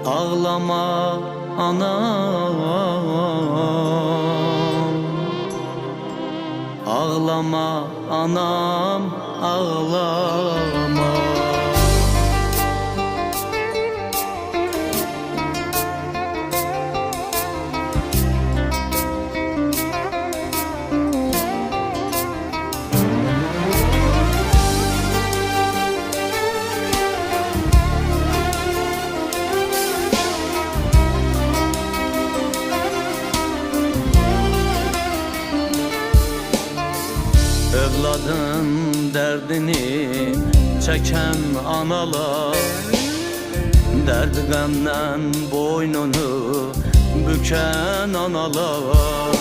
ağlama anam, ağlama anam, ağlama. Evladın derdini çeken analar, derdi qəmdən boynunu büken analar.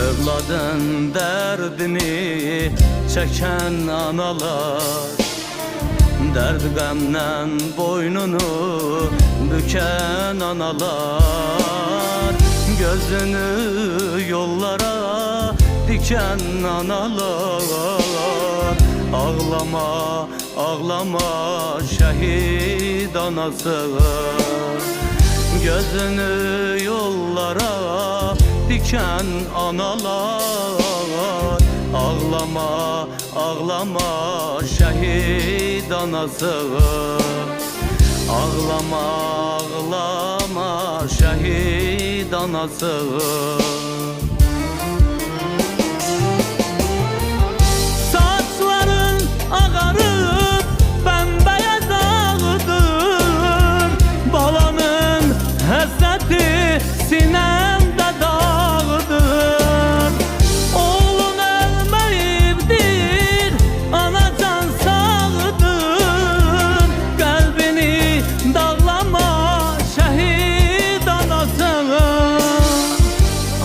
Evladın derdini çeken analar, derdi qəmdən boynunu büken analar. Gözünü yollara diken analar, ağlama, ağlama şehit anası. Gözünü yollara diken analar, ağlama, ağlama şehit anası. Ağlama, ağlama şehit anası. Ağarıp bembeyaz ağıdır, balanın həsrəti sinemde dağıdır. Oğlun ölmeyibdir, anacan sağıdır. Kalbini dağlama şehit anasın.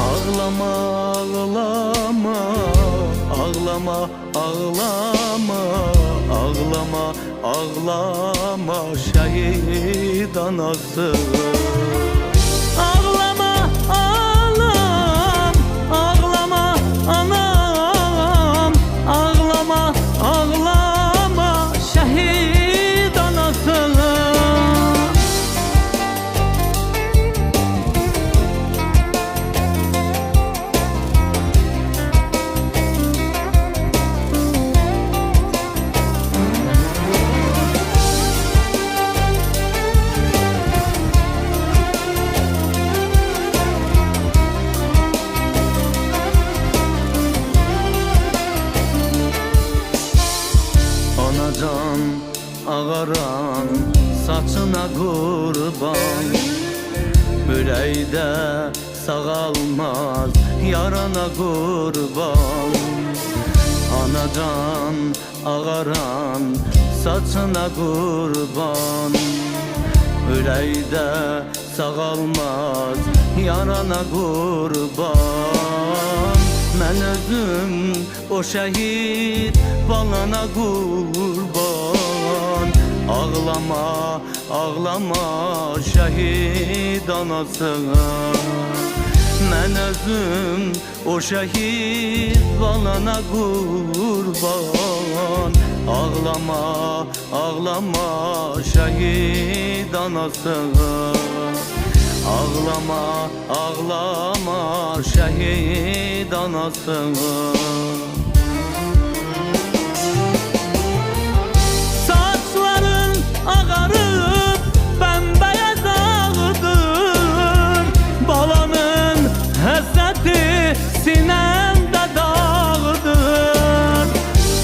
Ağlama, ağlama, ağlama, ağlama, ağlama, ağlama şehit anası. Ağlama anam, ağlama anam, ağlama, ağlama şehit anası. Anacan ağaran saçına kurban, yüreğde sağalmaz yarana kurban. Anacan ağaran saçına kurban, yüreğde sağalmaz yarana kurban. Mən özüm o şehit balana kurban. Ağlama, ağlama şehit anasına. Mən özüm o şehit balana kurban. Ağlama, ağlama şehit anasına. Ağlama, ağlama şehit anasına. Saçların ağarıp bembeyaz ağıdır, balanın həsrəti sinemde dağıdır.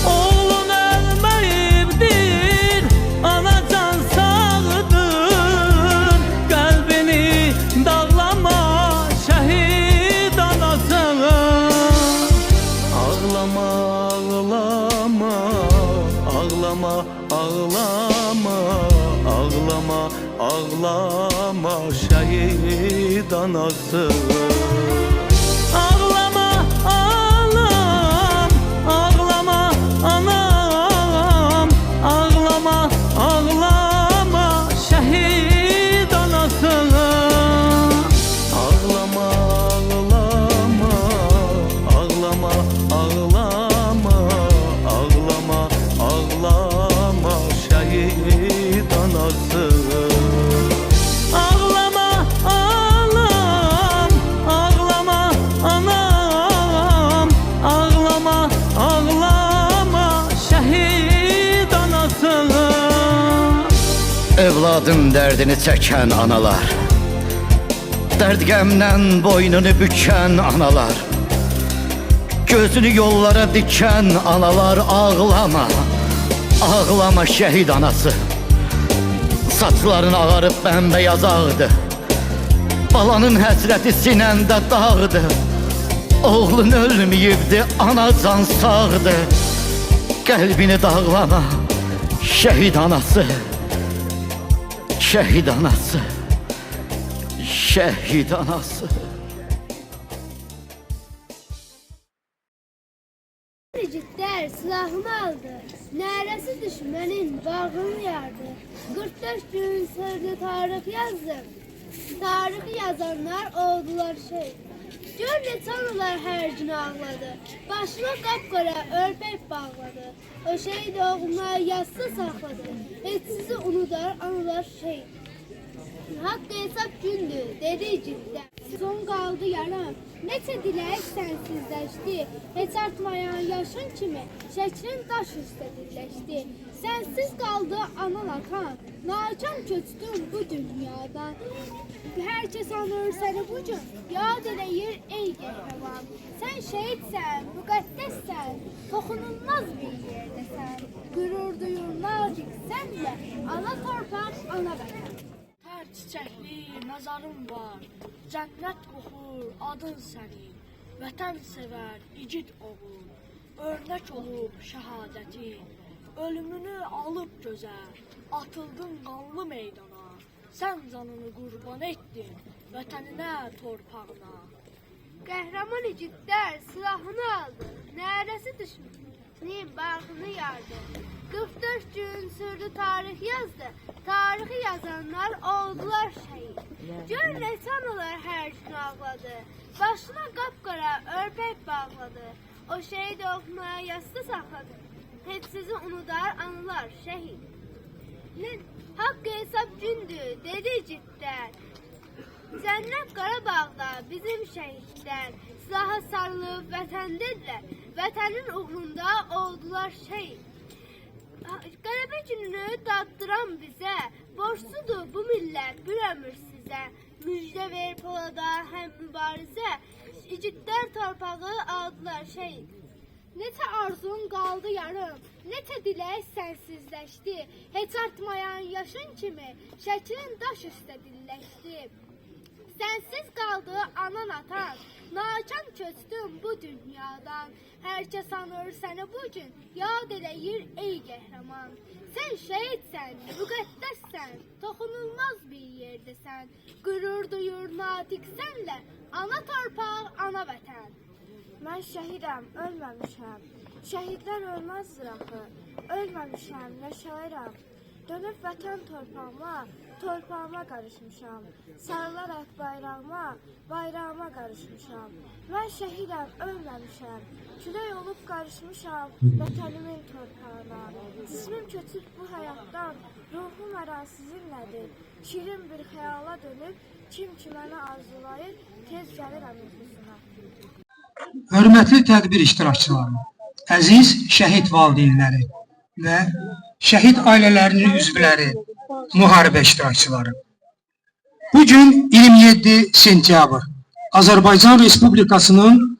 Oğlun ölmeyibdir, anacan sağıdır. Kalbini dağlama şehit anasın. Ağlama, ağlama, ağlama, ağlama, ağlama, ağlama şehit anası. Ağlama anam, ağlama anam, ağlama, ağlama şehit anası. Ağlama, ağlama, ağlama, ağlama, ağlama, ağlama şehit anası. Evladın dərdini çəkən analar, dərd qəmdən boynunu bükən analar, gözünü yollara dikən analar, ağlama, ağlama şəhid anası. Saçların ağarıb bəmbəyaz ağdı, balanın həsrəti sinəndə dağdı. Oğlun ölməyibdi, anacan sağdı. Qəlbini dağlama, şəhid anası, şəhid anası, şəhid anası. Cidder silahını aldı, neresi düşmenin bağrını yardı. 44 gün sırrı tarih yazdım, tarihi yazanlar oldular şey. Gör ne tanrılar her gün ağladı, başına kapkara örpek bağladı. O şehit oğluna yassı sakladı, hiç sizi unutar anılar şey. Hakkı hesap gündü, dedi cidden. Son kaldı yaram, neçə dilək sənsizləşdi. Heç artmayan yaşın kimi, şəklin daş üstə birləşdi. Sənsiz qaldı anan atan, nakan köçdün bu dünyadan. Hər kəs anır səni bu gün, yad eləyir ey qəhrəman. Sən şəhidsən, müqəddəssən, toxunulmaz bir yerdəsən. Qürur duyur nazik sənlə, ana torpaq, ana vətən. Hər çiçəkli məzarım var, cənnət qoxur adın sənin. Vətən sevər igid oğul, örnək olub şəhadəti. Ölümünü alıb gözə, atıldın qanlı meydana. Sən canını qurban etdin, vətəninə, torpağına. Qəhrəman igidlər silahını aldı, nərəsi düşmənin bağrını yardı. 44 gün sürdü tarih yazdı, tarihi yazanlar oldular şəhid. Gör ne sanılar hər gün ağladı, başına qapqara örpək bağladı. O şəhid oğluna yassı saxladı, heç sizi unudar anılar şəhid. Haqqı hesab gündü, dedi cidden. Cənnət Qarabağda bizim şəhidlər silaha sarılıb vətəndirlər, vətənin uğrunda oldular şəhid. Qələbə gününü daddıran bizə, borçludur bu millət bir ömür sizə. Müjdə ver polada həm mübarizə, igidlər torpağı aldılar şəhid. Neçə arzun qaldı yarım, neçə dilək sənsizləşdi. Heç artmayan yaşın kimi, şəklin daş üstə dilləşdi. Sənsiz qaldı anan atan, nakan köçdün bu dünyadan. Hər kəs anır səni bu gün, yad eləyir ey qəhrəman. Sən şəhidsən, müqəddəssən, toxunulmaz bir yerdəsən. Qürur duyur natiq sənlə, ana torpaq, ana vətən. Mən şəhidəm, ölməmişəm. Şəhidlər ölməzdir axı. Ölməmişəm, yaşayıram. Dönüb vətən torpağıma, torpağıma qarışmışam. Sarılaraq bayrağıma, bayrağıma qarışmışam. Mən şəhidəm, ölməmişəm. Külək olub qarışmışam vətənimin torpağına. Cismim köçüb bu həyatdan, ruhum əran sizinlədir. Şirin bir xəyala dönüb, kim ki məni arzulayır, tez gəlirəm yuxusuna. Hörmətli tədbir iştirakçıları, əziz şəhid valideynləri və şəhid ailələrinin üzvləri, müharibə iştirakçıları. Bugün 27 sentyabr Azərbaycan Respublikasının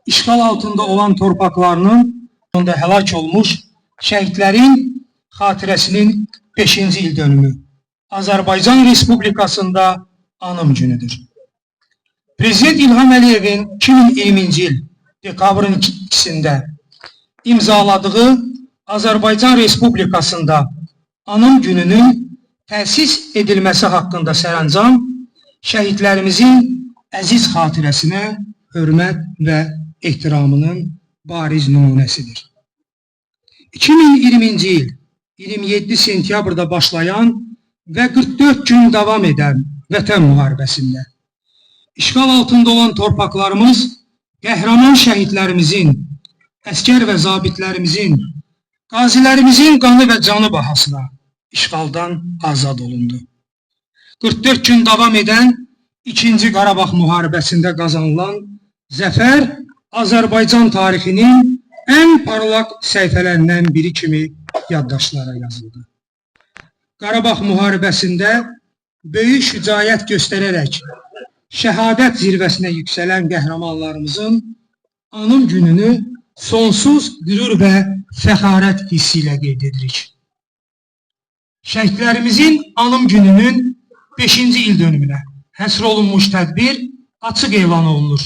işğal altında olan torpaqlarının həlak olmuş şəhidlərin xatirəsinin 5-ci il dönümü. Azərbaycan Respublikasında anım günüdür. Prezident İlham Əliyevin 2020-ci il dekabrın 2-sində imzaladığı Azərbaycan Respublikasında anım gününün təsis edilməsi haqqında sərəncam şəhidlərimizin əziz xatirəsinə hörmət və ehtiramının bariz nümunəsidir. 2020-ci il 27 sentyabrda başlayan və 44 gün davam edən vətən müharibəsində işğal altında olan torpaqlarımız qəhrəman şəhidlərimizin, əskər və zabitlərimizin, qazilərimizin qanı və canı bahasına işğaldan azad olundu. 44 gün davam edən 2-ci Qarabağ müharibəsində qazanılan zəfər Azərbaycan tarixinin ən parlaq səhifələrindən biri kimi yaddaşlara yazıldı. Qarabağ müharibəsində böyük şücaət göstərərək şəhadət zirvəsinə yüksələn qəhrəmanlarımızın anım gününü sonsuz qürur və fəxarət hissi ilə qeyd edirik. Şəhidlərimizin anım gününün 5-ci il dönümünə həsr olunmuş tədbir açıq elan olunur.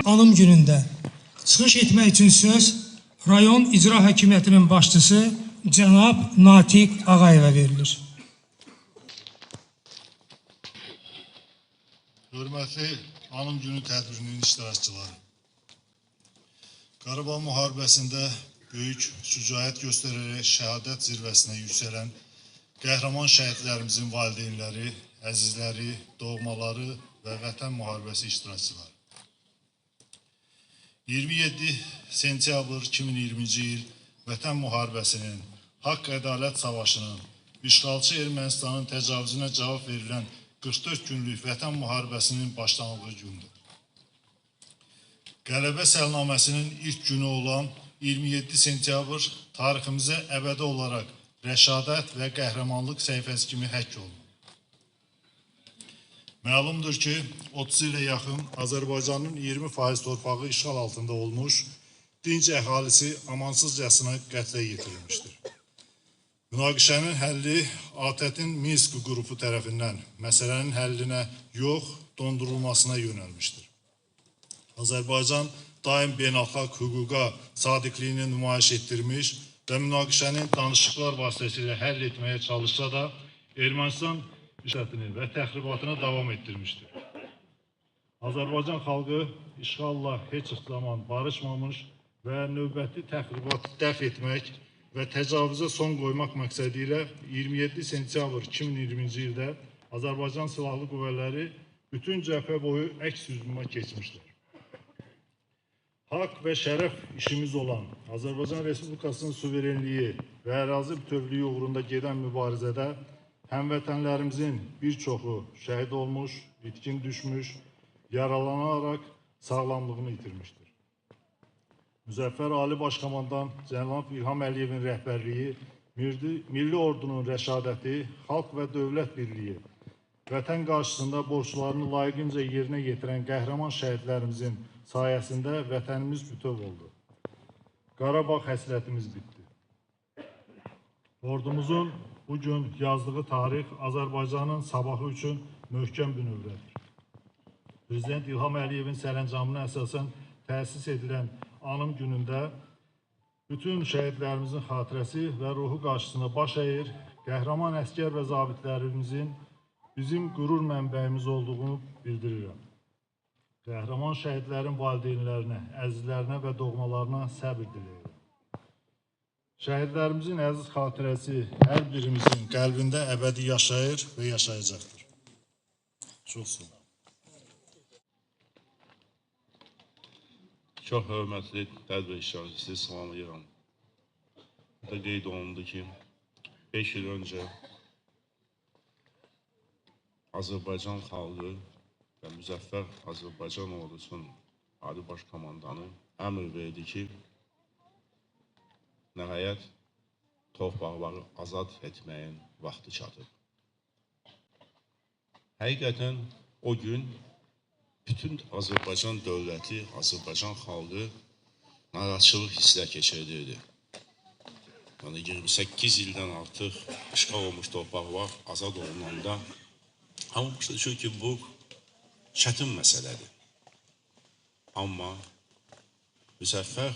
Anım günündə çıxış etmək üçün söz rayon icra hakimiyyətinin başçısı cənab Natiq Ağayevə verilir. Hörmətli Anım Günü tədbirinin iştirakçıları, Qarabağ müharibəsində böyük şücaət göstərərək şəhadət zirvəsinə yüksələn qəhrəman şəhidlərimizin valideynləri, əzizləri, doğmaları və vətən müharibəsi iştirakçıları. 27 sentyabr 2020-ci il Vətən müharibəsinin, haqq-ədalət savaşının, işğalçı Ermənistanın təcavüzünə cavab verilən 44 günlük Vətən müharibəsinin başlanğıcı gündür. Qələbə səlnaməsinin ilk günü olan 27 sentyabr tariximizə əbədi olaraq rəşadət və qəhrəmanlıq səhifəsi kimi həkk olunur. Məlumdur ki, 30 ilə yaxın Azərbaycanın 20% torpağı işğal altında olmuş, dinc əhalisi amansızcasına qətlə yetirilmişdir. Münaqişənin həlli ATƏT-in Minsk qrupu tərəfindən məsələnin həllinə yox, dondurulmasına yönəlmişdir. Azərbaycan daim beynəlxalq hüquqa sadiqliyini nümayiş etdirmiş və münaqişənin danışıqlar vasitəsilə həll etməyə çalışsa da, Ermənistan işğalını və təxribatını davam etdirmişdir. Azərbaycan xalqı işğalla heç zaman barışmamış və növbəti təxribatı dəf etmək və təcavüzə son qoymaq məqsədi ilə 27 sentyabr 2020-ci ildə Azərbaycan Silahlı Qüvvələri bütün cəbhə boyu əks hücuma keçmişdir. Haqq və şərəf işimiz olan Azərbaycan Respublikasının suverenliyi və ərazi bütövlüyü uğrunda gedən mübarizədə həmvətənlərimizin bir çoxu şəhid olmuş, itkin düşmüş, yaralanaraq sağlamlığını itirmişdir. Müzəffər Ali Başkomandan Cənab İlham Əliyevin rəhbərliyi, Milli Ordunun rəşadəti, xalq və dövlət birliyi, vətən qarşısında borçlarını layiqincə yerinə yetirən qəhrəman şəhidlərimizin sayəsində vətənimiz bütöv oldu. Qarabağ həsrətimiz bitdi. Ordumuzun bugün yazdığı tarix Azərbaycanın sabahı üçün möhkəm bir növrədir. Prezident İlham Əliyevin sərəncamına əsasən təsis edilən anım günündə bütün şəhidlərimizin xatirəsi və ruhu qarşısında baş əyir, qəhrəman əskər və zabitlərimizin bizim qürur mənbəyimiz olduğunu bildirirəm. Qəhrəman şəhidlərin valideynlərinə, əzizlərinə və doğmalarına səbir diləyirəm. Şəhidlərimizin əziz xatirəsi hər birimizin qəlbində əbədi yaşayır və yaşayacaqdır. Çox sağ olun. Çox hörmətli tədbir iştirakçısı, salamlayıram. Burada qeyd olundu ki, 5 il öncə Azərbaycan xalqı və Müzəffər Azərbaycan ordusunun Ali Baş Komandanı əmr verdi ki, nəhayət torpaqları azad etməyin vaxtı çatıb. Həqiqətən o gün bütün Azərbaycan dövləti, Azərbaycan xalqı narahatçılıq hisslər keçirdirdi. Yəni 28 ildən artıq işğal olmuş torpaqlar azad olunanda hamı başa düşür ki, bu çətin məsələdir. Amma Müzəffər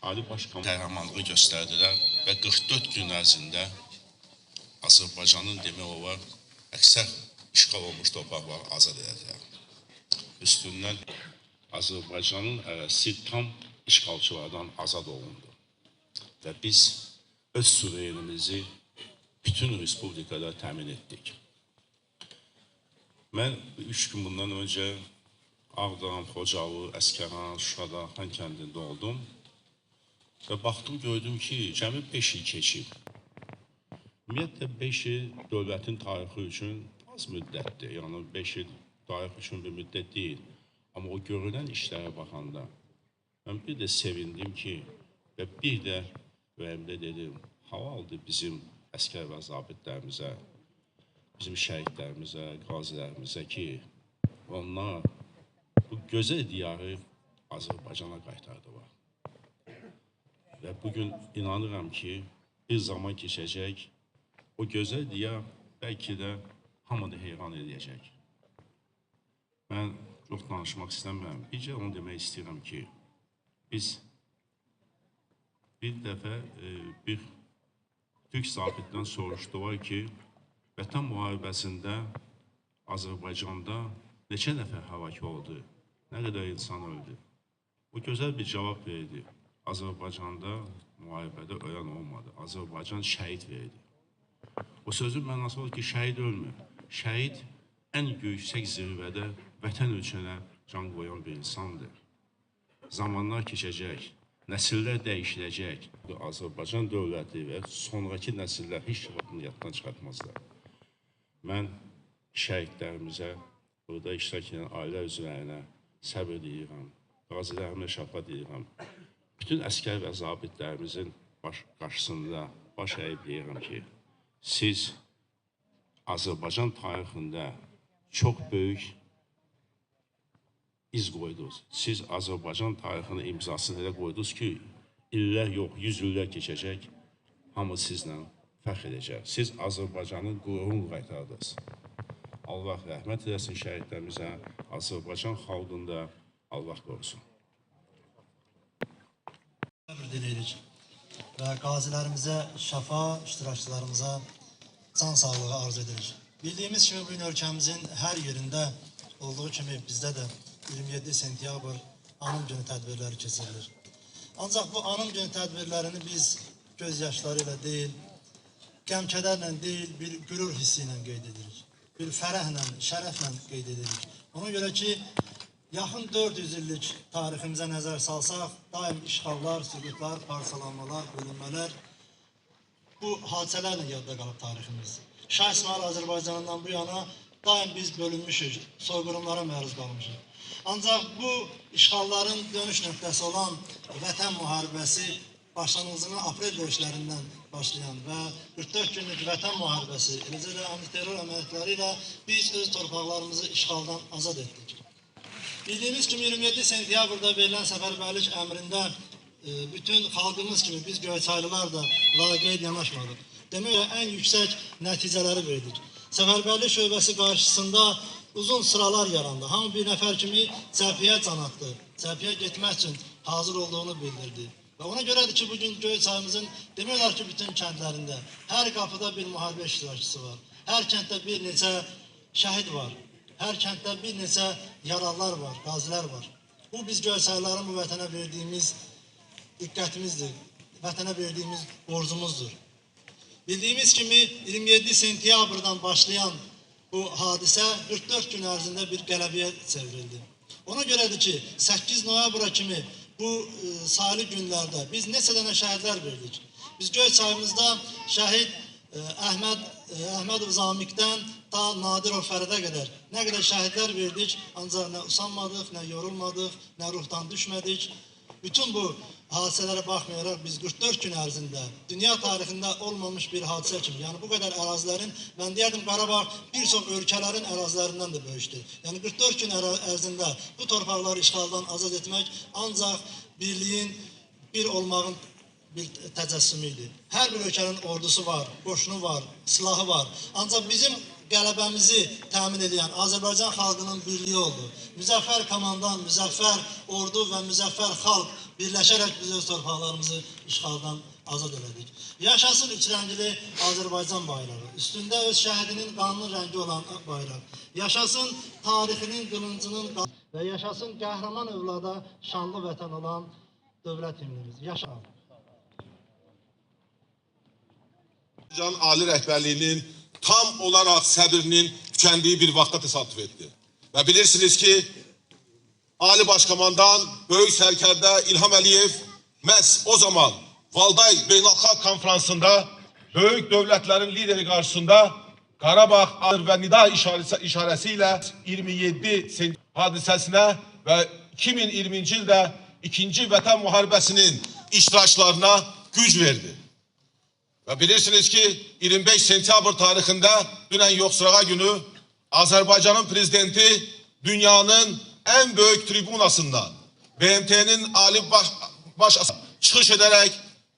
Ali Baş Komandanı qəhrəmanlığı göstərdilər və 44 gün ərzində Azərbaycanın demək olar əksər işğal olmuş torpaqları azad edəcək. Üstündən Azərbaycanın ərazisi tam işğalçılardan azad olundu və biz öz suverenimizi bütün respublikada təmin etdik. Mən 3 gün bundan öncə Ağdam, Xocalı, Əskəran, Şuşada, Xankəndində oldum və baxdım, gördüm ki, cəmi 5 il keçib. Ümumiyyətlə 5 il dövlətin tarixi üçün az müddətdir, yəni 5 il tarix üçün bir müddət deyil. Amma o görülən işlərə baxanda mən bir də sevindim ki, və bir də ürəyimdə dedim, halaldır bizim əskər və zabitlərimizə, bizim şəhidlərimizə, qazilərimizə ki, onlar bu gözəl diyarı Azərbaycana qaytardılar. Və bugün inanıram ki, bir zaman keçəcək, o gözəl diyar bəlkə də hamını heyran edəcək. Mən çox danışmaq istəmirəm. Bircə onu demək istəyirəm ki, biz bir dəfə bir Türk zabitdən soruşdular ki, Vətən müharibəsində Azərbaycanda neçə nəfər həlak oldu, nə qədər insan öldü. O gözəl bir cavab verdi. Azərbaycanda müharibədə ölən olmadı. Azərbaycan şəhid verdi. O sözün mənası odur ki, şəhid ölmür. Şəhid ən yüksək zirvədə vətən ölkənə can qoyan bir insandır. Zamanlar keçəcək, nəsillər dəyişiləcək. Azərbaycan dövləti və sonraki nəsillər heç vaxt yaddan çıxartmazlar. Mən şəhidlərimizə, burada iştirak edən ailə üzvlərinə səbir deyirəm, qazilərimə şəfa deyirəm. Bütün əskər və zabitlərimizin qarşısında baş əyib deyirəm ki, siz Azərbaycan tarixində çox böyük iz qoydunuz. Siz Azərbaycan tarixinin imzasını elə qoydunuz ki, illər yox, 100 illər keçəcək, hamı sizlə fəxr edəcək. Siz Azərbaycanın qürurunu qaytardınız. Allah rəhmət eləsin şəhidlərimizə, Azərbaycan xalqında Allah qorusun. Diləyirik və qazilərimizə, şəfa iştirakçılarımıza can sağlığı arzu edirik. Bildiyimiz kimi bugün ölkəmizin hər yerində olduğu kimi bizdə də 27 sentyabr anım günü tədbirləri keçirilir. Ancaq bu anım günü tədbirlərini biz göz yaşları ilə deyil, qəm-kədərlə deyil, bir qürur hissi ilə qeyd edirik. Bir fərəhlə, şərəflə qeyd edirik. Ona görə ki, yaxın 400 illik tariximizə nəzər salsaq, daim işğallar, süqutlar, parçalanmalar, bölünmələr, bu hadisələrlə yadda qalıb tariximiz. Şah İsmail Azərbaycanından bu yana daim biz bölünmüşük, soyqırımlara məruz qalmışıq. Ancaq bu işğalların dönüş nöqtəsi olan Vətən müharibəsi başlanğıcını aprel döyüşlərindən başlayan və 44 günlük Vətən müharibəsi, eləcə də antiterror əməliyyatları ilə biz öz torpaqlarımızı işğaldan azad etdik. Bildiyimiz kimi 27 sentyabrda verilən səfərbərlik əmrində bütün xalqımız kimi biz Göyçaylılar da laqeyd yanaşmadıq. Demək olar ən yüksək nəticələri verdik. Səfərbərlik şöbəsi qarşısında uzun sıralar yarandı. Hamı bir nəfər kimi cəbhəyə can atdı. Cəbhəyə getmək üçün hazır olduğunu bildirdi. Və ona görədir ki, bugün Göyçayımızın demək olar ki, bütün kəndlərində hər qapıda bir müharibə iştirakçısı var. Hər kənddə bir neçə şəhid var. Hər kənddə bir neçə yaralılar var, qazilər var. Bu biz Göyçaylıların bu vətənə verdiyimiz diqqətimizdir, vətənə verdiyimiz borcumuzdur. Bildiyimiz kimi 27 sentyabrdan başlayan bu hadisə 44 gün ərzində bir qələbəyə çevrildi. Ona görədir ki, 8 noyabra kimi bu sayılı günlərdə biz neçə dənə şəhidlər verdik. Biz Göyçayımızda şəhid Əhmədov Zamiqdən ta Nadirov Fəridə qədər nə qədər şəhidlər verdik, ancaq nə usanmadıq, nə yorulmadıq, nə ruhdan düşmədik. Bütün bu hadisələrə baxmayaraq biz 44 gün ərzində dünya tarixində olmamış bir hadisə kimi, yəni bu qədər ərazilərin, mən deyərdim Qarabağ bir çox ölkələrin ərazilərindən də böyükdür. Yəni 44 gün ərzində bu torpaqları işğaldan azad etmək ancaq birliyin, bir olmağın bir təcəssümü idi. Hər bir ölkənin ordusu var, qoşunu var, silahı var. Ancaq bizim qələbəmizi təmin edən Azərbaycan xalqının birliyi oldu. Müzəffər komandan, müzəffər ordu və müzəffər xalq birləşərək biz öz torpaqlarımızı işğaldan azad elədik. Yaşasın üç rəngli Azərbaycan bayrağı, üstündə öz şəhidinin qanlı rəngi olan bayraq. Yaşasın tarixinin qılıncının və yaşasın qəhrəman övlada şanlı vətən olan dövlət himnimiz. Yaşasın. Can Ali rəhbərliyinin tam olaraq səbrinin tükəndiyi bir vaxta təsadüf etdi. Və bilirsiniz ki, Ali Başkomandan Böyük Sərkərdə İlham Əliyev məhz o zaman Valday Beynəlxalq Konferansında böyük dövlətlərin lideri qarşısında Qarabağ və nida işarəsi ilə 27 hadisəsinə və 2020-ci ildə 2-ci Vətən müharibəsinin iştirakçılarına güc verdi. Və bilirsiniz ki, 25 sentyabr tarixində dünən Yoxsurağa günü Azərbaycanın prezidenti dünyanın ən böyük tribunasından BMT'nin Ali baş çıxış edərək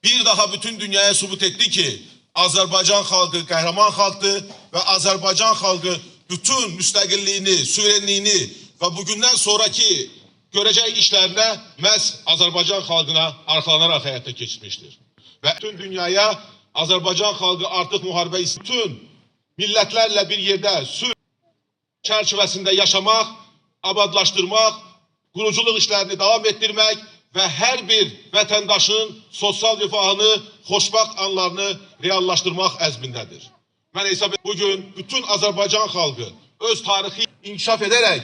bir daha bütün dünyaya sübut etdi ki, Azərbaycan xalqı qəhrəman xalqdır və Azərbaycan xalqı bütün müstəqilliyini, suverenliyini və bugündən sonraki görəcək işlərinə məhz Azərbaycan xalqına arxalanaraq həyata keçirmişdir. Və bütün dünyaya Azərbaycan xalqı artıq müharibə bütün millətlərlə bir yerdə sülh çərçivəsində yaşamaq, abadlaşdırmaq, quruculuq işlərini davam etdirmək və hər bir vətəndaşın sosial rifahını, xoşbaxt anlarını reallaşdırmaq əzmindədir. Mən hesab edirəm, bugün bütün Azərbaycan xalqı öz tarixi inkişaf edərək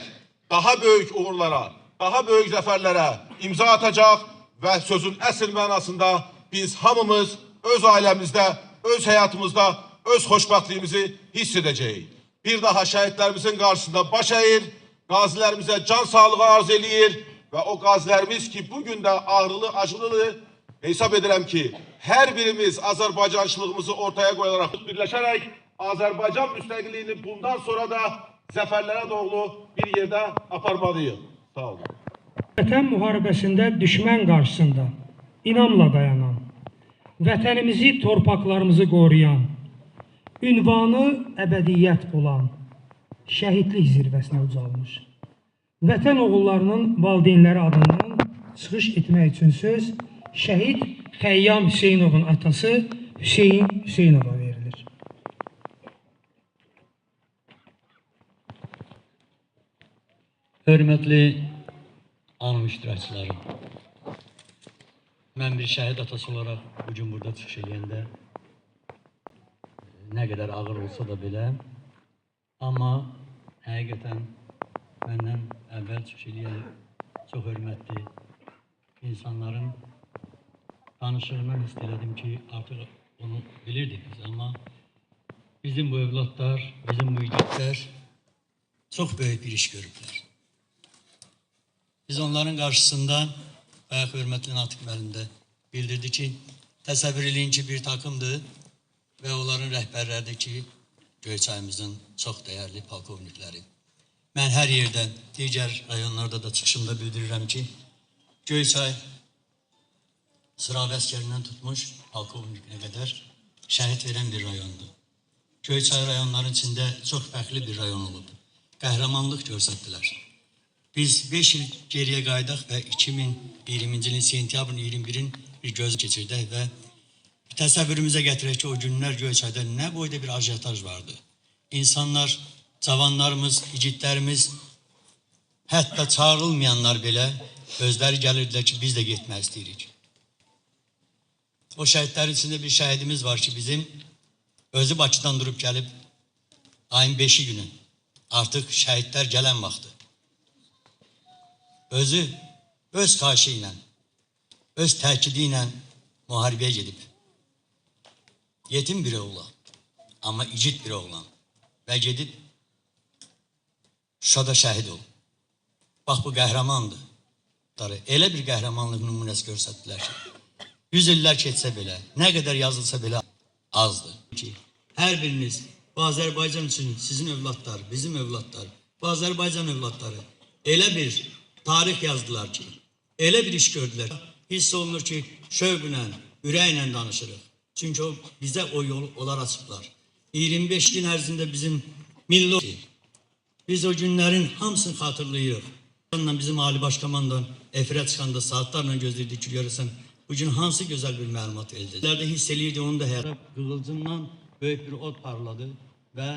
daha böyük uğurlara, daha böyük zəfərlərə imza atacaq və sözün əsl mənasında biz hamımız öz ailəmizdə, öz həyatımızda, öz xoşbəxtliyimizi hiss edəcəyik. Bir daha şəhidlərimizin qarşısında baş əyir, qazilərimizə can sağlığı arz eləyir və o qazilərimiz ki, bugün də ağrılı, acılıdır, hesab edirəm ki, hər birimiz Azərbaycançılığımızı ortaya qoyaraq, birləşərək Azərbaycan müstəqilliyini bundan sonra da zəfərlərə doğru bir yerdə aparmalıyıq. Sağ olun. Vətən müharibəsində düşmən qarşısında inamla dayanan, vətənimizi, torpaqlarımızı qoruyan, ünvanı əbədiyyət olan, şəhidlik zirvəsinə ucalmış, vətən oğullarının valideynləri adından çıxış etmək üçün söz şəhid Xəyyam Hüseynovun atası Hüseyin Hüseynova verilir. Hörmətli anım iştirakçılarım, mən bir şəhid atası olaraq bugün burada çıxış edəndə nə qədər ağır olsa da belə, amma həqiqətən məndən əvvəl çıxış edən çox hörmətli insanların danışığından hiss elədim ki, artıq onu bilirdik biz, amma bizim bu evlatlar, bizim bu igidlər çox böyük bir iş görüblər. Biz onların qarşısında, bayaq hörmətli Natiq müəllim də bildirdi ki, təsəvvür eləyin ki, bir takımdır və onların rəhbərləridir ki, Göyçayımızın çox dəyərli polkovnikləri. Mən hər yerdə, digər rayonlarda da çıxışımda bildirirəm ki, Göyçay sıravi əskərindən tutmuş polkovnikinə qədər şəhid verən bir rayondur. Göyçay rayonların içində çox fərqli bir rayon olub. Qəhrəmanlıq göstərdilər. Biz 5 il geriyə qaydaq və 2020-ci ilin sentyabrın 21-in bir göz keçirdək və təsəvvürümüzə gətirək ki, o günlər Göyçayda nə boyda bir ajiyataj vardı. İnsanlar, cavanlarımız, igidlərimiz, hətta çağırılmayanlar belə özləri gəlirdilər ki, biz də getmək istəyirik. O şəhidlərin içində bir şəhidimiz var ki, bizim özü Bakıdan durub gəlib ayın 5-i günü artıq şəhidlər gələn vaxtı. Özü öz xahişi ilə, öz təkidi ilə müharibəyə gedib. Yetim bir oğlan, amma igid bir oğlan və gedib Şuşada şəhid olub. Bax, bu qəhrəmandır. Elə bir qəhrəmanlıq nümunəsi göstərdilər ki, 100 illər keçsə belə, nə qədər yazılsa belə azdır ki, hər biriniz bu Azərbaycan üçün sizin övladlar, bizim övladlar, bu Azərbaycan övladları elə bir tarix yazdılar ki, elə bir iş gördülər. Hiss olunur ki, şövqlə, ürəklə danışırıq. Çünki bizə o yolu onlar açıblar. 25 gün ərzində bizim milli. Biz o günlerin hamısını hatırlayırıq. Bizim Ali Başkomandan efirə çıxanda saatlarla gözləyirdik ki, görəsən bugün hansı gözəl bir məlumat elde edildi. Hiss eləyirdi onu da hər. Qığılcımdan böyük bir od parladı və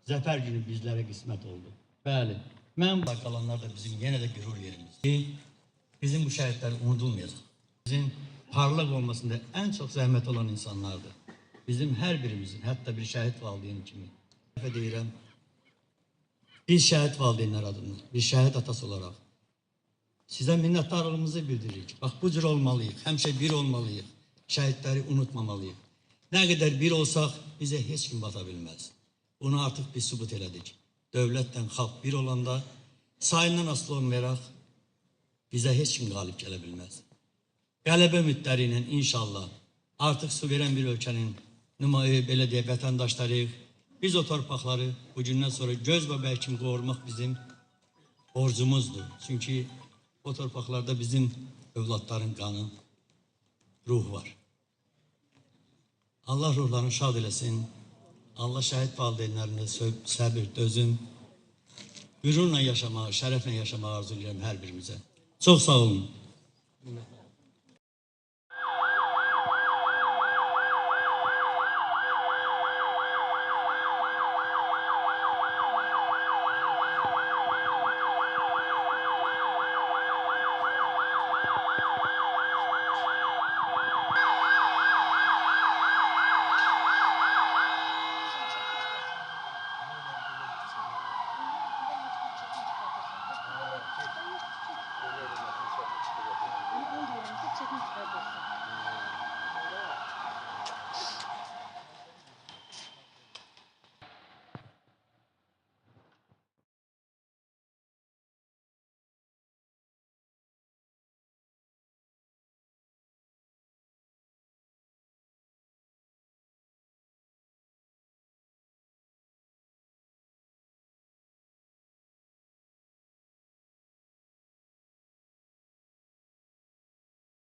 zəfər günü bizlərə qismət oldu. Bəli, mən qalanlar da bizim yenə də qürur yerimizdir. Bizim bu şəhidlər unudulmayacaq. Bizim parlaq olmasında ən çox zəhmət olan insanlardır. Bizim hər birimizin, hətta bir şəhid valideyni kimi. Deyirəm, biz şəhid valideynlər adına, bir şəhid atası olaraq sizə minnətdarlığımızı bildiririk. Bax, bu cür olmalıyıq, həmişə bir olmalıyıq, şəhidləri unutmamalıyıq. Nə qədər bir olsaq, bizə heç kim bata bilməz. Bunu artıq biz sübut elədik. Dövlətlə xalq bir olanda, sayından asılı olmayaraq, bizə heç kim qalib gələ bilməz. Qələbə ümidləri ilə inşallah artıq suveren bir ölkənin belə deyək, vətəndaşları, biz o torpaqları bugündən sonra göz bəbəyi kimi qorumaq bizim borcumuzdur. Çünki o torpaqlarda bizim övladların qanı, ruh var. Allah ruhlarını şad eləsin. Allah şəhid valideynlərində səbir, dözüm, qürurla yaşamağı, şərəflə yaşamağı arzu edirəm hər birimizə. Çox sağ olun.